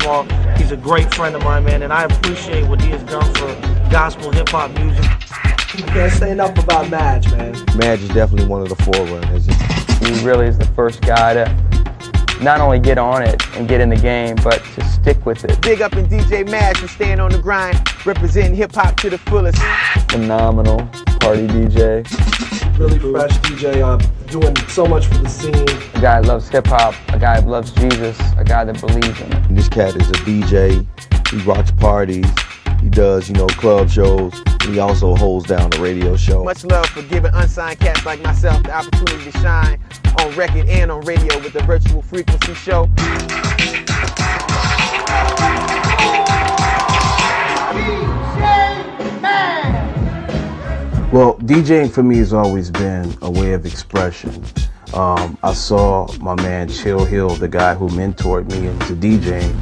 of all, he's a great friend of mine, man, and I appreciate what he has done for gospel hip-hop music. You can't say enough about Madge, man. Madge is definitely one of the forerunners. He really is the first guy to not only get on it and get in the game, but to stick with it. Big up in DJ Madge for staying on the grind, representing hip-hop to the fullest. Phenomenal party DJ. Really fresh DJ, doing so much for the scene. A guy that loves hip-hop, a guy that loves Jesus, a guy that believes in it. And this cat is a DJ. He rocks parties. He does, club shows. He also holds down a radio show. Much love for giving unsigned cats like myself the opportunity to shine on record and on radio with the Virtual Frequency Show. Well, DJing for me has always been a way of expression. I saw my man Chill Hill, the guy who mentored me into DJing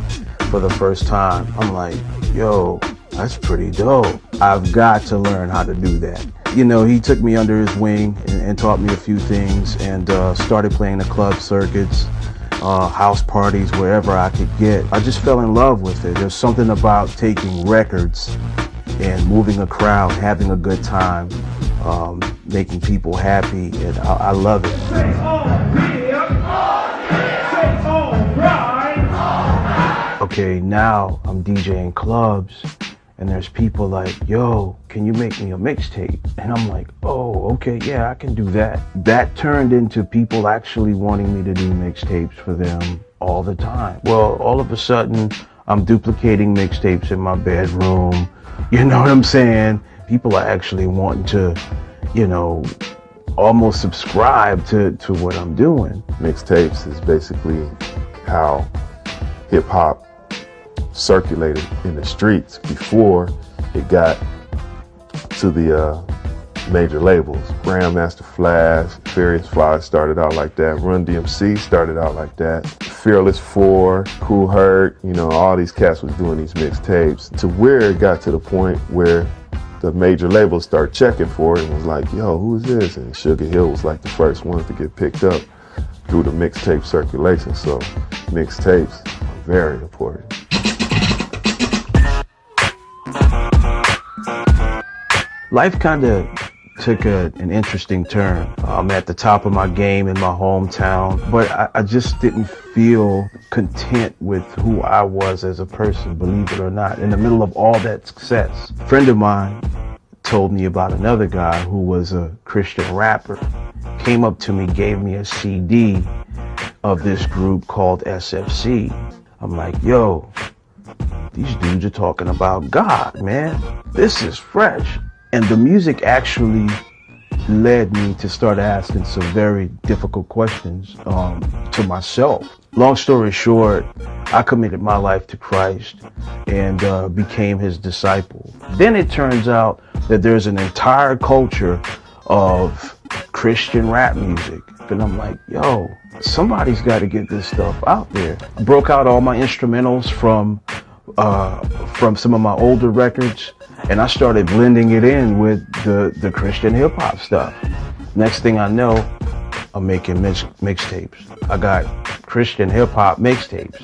for the first time. I'm like, yo, that's pretty dope. I've got to learn how to do that. He took me under his wing and taught me a few things, and started playing the club circuits, house parties, wherever I could get. I just fell in love with it. There's something about taking records and moving a crowd, having a good time, making people happy, and I love it. Okay, now I'm DJing clubs, and there's people like, yo, can you make me a mixtape? And I'm like, oh, okay, yeah, I can do that. That turned into people actually wanting me to do mixtapes for them all the time. Well, all of a sudden, I'm duplicating mixtapes in my bedroom. You know what I'm saying? People are actually wanting to, almost subscribe to what I'm doing. Mixtapes is basically how hip hop circulated in the streets before it got to the major labels. Grandmaster Flash, Furious Fly started out like that. Run DMC started out like that. Fearless 4, Cool Herc, all these cats was doing these mixtapes to where it got to the point where the major labels start checking for it and was like, yo, who is this? And Sugar Hill was like the first one to get picked up through the mixtape circulation. So mixtapes are very important. Life kind of took an interesting turn. I'm at the top of my game in my hometown, but I just didn't feel content with who I was as a person, believe it or not. In the middle of all that success, a friend of mine told me about another guy who was a Christian rapper, came up to me, gave me a CD of this group called SFC. I'm like, yo, these dudes are talking about God, man. This is fresh. And the music actually led me to start asking some very difficult questions to myself. Long story short, I committed my life to Christ and became his disciple. Then it turns out that there's an entire culture of Christian rap music. And I'm like, yo, somebody's got to get this stuff out there. I broke out all my instrumentals from some of my older records, and I started blending it in with the Christian hip hop stuff. Next thing I know, I'm making mixtapes. I got Christian hip hop mixtapes.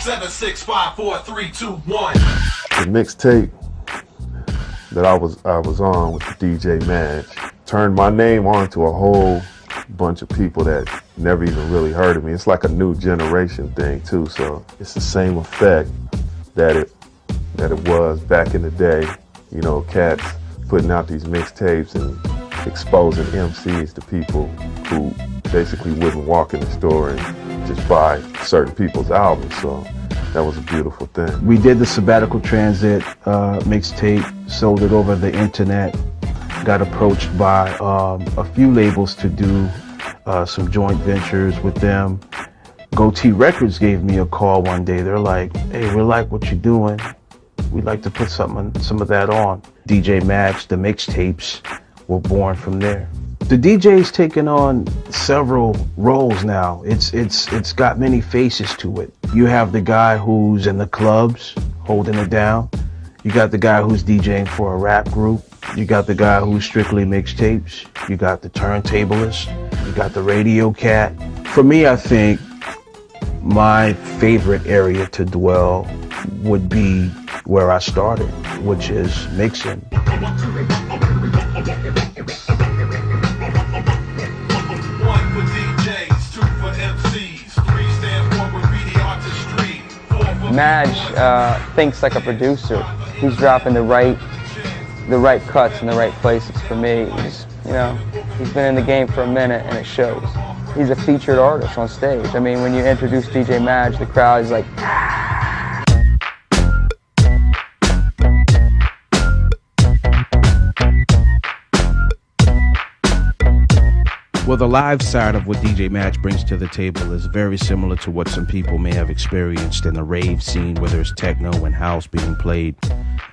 7, 6, 5, 4, 3, 2, 1. The mixtape that I was on with the DJ Madge turned my name on to a whole bunch of people that never even really heard of me. It's like a new generation thing too, so it's the same effect that it was back in the day. Cats putting out these mixtapes and exposing MCs to people who basically wouldn't walk in the store and just buy certain people's albums. So that was a beautiful thing. We did the Sabbatical Transit mixtape, sold it over the internet, got approached by a few labels to do some joint ventures with them. Goatee Records gave me a call one day. They're like, hey, we like what you're doing. We'd like to put some of that on. DJ Madge, the mixtapes were born from there. The DJ's taken on several roles now. It's got many faces to it. You have the guy who's in the clubs holding it down. You got the guy who's DJing for a rap group. You got the guy who's strictly mixtapes. You got the turntablist. You got the radio cat. For me, I think My favorite area to dwell would be where I started, which is mixing. 1 for DJs, 2 for MCs, 3 stand for graffiti artistry, 4 for Madge thinks like a producer. He's dropping the right cuts in the right places for me. He's been in the game for a minute and it shows. He's a featured artist on stage. I mean, when you introduce DJ Madge, the crowd is like, Well, the live side of what DJ Madge brings to the table is very similar to what some people may have experienced in the rave scene, whether it's techno and house being played.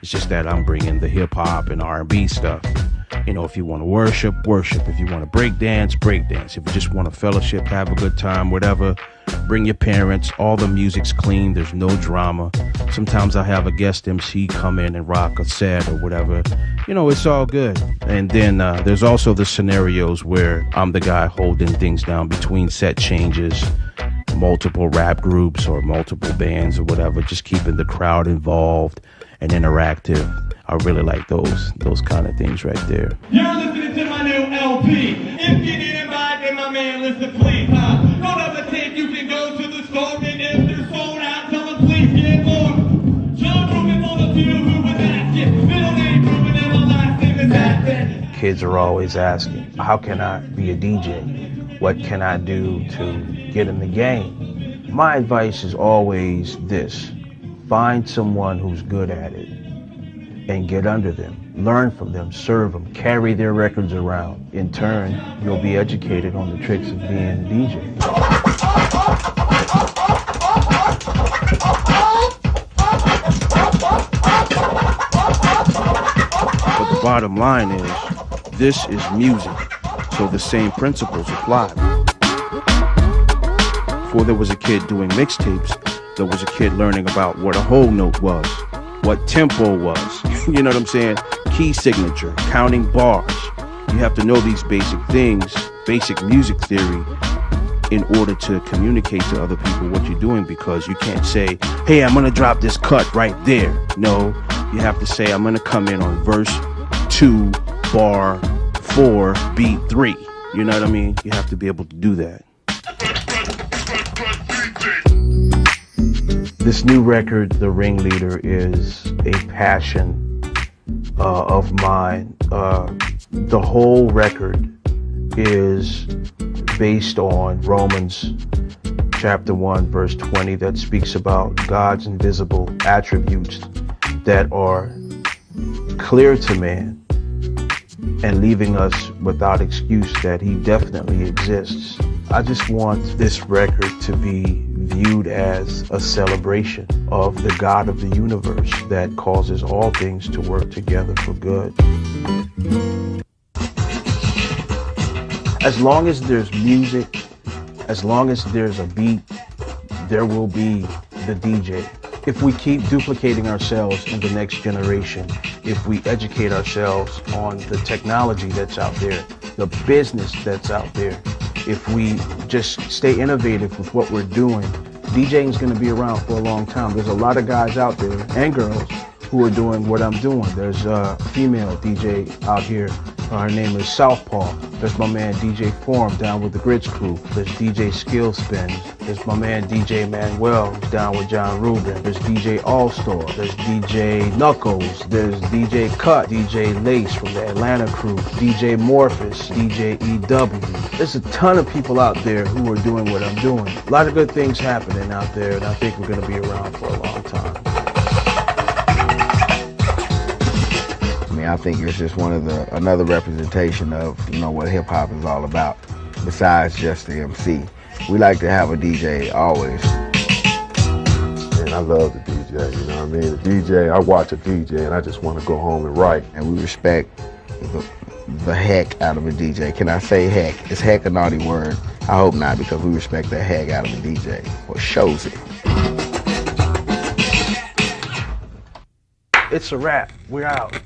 It's just that I'm bringing the hip hop and R&B stuff. If you want to worship, worship. If you want to break dance, break dance. If you just want to fellowship, have a good time, whatever, bring your parents. All the music's clean. There's no drama. Sometimes I have a guest MC come in and rock a set or whatever. It's all good. And then there's also the scenarios where I'm the guy holding things down between set changes, multiple rap groups or multiple bands or whatever, just keeping the crowd involved and interactive. I really like those kind of things right there. You're listening to my new LP. If you need a mic, then my man, listen, please, huh? Don't have a tape, you can go to the store, and if they're sold out, tell them please get more. John Rubin for the few who was asking. Middle name Rubin and the last name is Aspen. Kids are always asking, how can I be a DJ? What can I do to get in the game? My advice is always this: find someone who's good at it and get under them, learn from them, serve them, carry their records around. In turn, you'll be educated on the tricks of being a DJ. But the bottom line is, this is music, so the same principles apply. Before there was a kid doing mixtapes, there was a kid learning about what a whole note was, what tempo was, you know what I'm saying? Key signature, counting bars. You have to know these basic things, basic music theory, in order to communicate to other people what you're doing, because you can't say, hey, I'm gonna drop this cut right there. No, you have to say, I'm gonna come in on verse 2, bar 4, beat 3. You know what I mean? You have to be able to do that. This new record, The Ringleader, is a passion of mine. The whole record is based on Romans chapter 1, verse 20, that speaks about God's invisible attributes that are clear to man and leaving us without excuse that he definitely exists. I just want this record to be viewed as a celebration of the God of the universe that causes all things to work together for good. As long as there's music, as long as there's a beat, there will be the DJ. If we keep duplicating ourselves in the next generation, if we educate ourselves on the technology that's out there, the business that's out there, if we just stay innovative with what we're doing, DJing is going to be around for a long time. There's a lot of guys out there and girls who are doing what I'm doing. There's a female DJ out here. Her name is Southpaw. There's my man DJ Form down with the Grits crew. There's DJ Skillspin. There's my man DJ Manuel who's down with John Rubin. There's DJ All-Star. There's DJ Knuckles. There's DJ Cut. DJ Lace from the Atlanta crew. DJ Morphus. DJ EW. There's a ton of people out there who are doing what I'm doing. A lot of good things happening out there, and I think we're going to be around for a long time. I think it's just another representation of, what hip hop is all about, besides just the MC. We like to have a DJ always. And I love the DJ, you know what I mean? The DJ, I watch a DJ and I just want to go home and write. And we respect the heck out of a DJ. Can I say heck? Is heck a naughty word? I hope not, because we respect the heck out of a DJ, or shows it. It's a wrap. We're out.